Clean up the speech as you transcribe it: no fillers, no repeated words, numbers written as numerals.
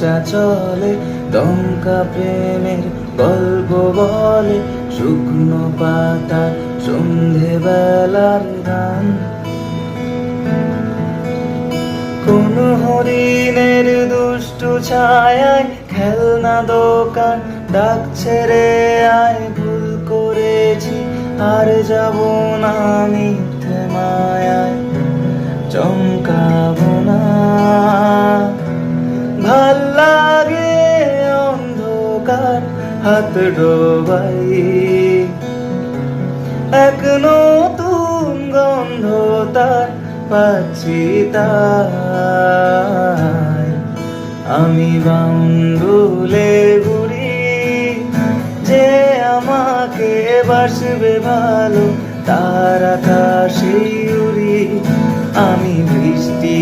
রিক্সা চলে, দমকা প্রেমের গল্প বলে, শুকনো পাতা সন্ধেবেলার গান। কোন হরিণের দুষ্টু ছায়ায় খেলনা দোকান ডাকছে রে আয়, ভুল করেছি আর যাব না মিথ্যে মায়ায়, চমকাবো না। ভাল লাগে অন্ধকার হাত ডোবাই, এক নতুন গন্ধ তার পাচ্ছি তাই। আমি বাউন্ডুলে ঘুরি, যে আমাকে বাসবে ভালো তার আকাশে উড়ি। আমি বৃষ্টি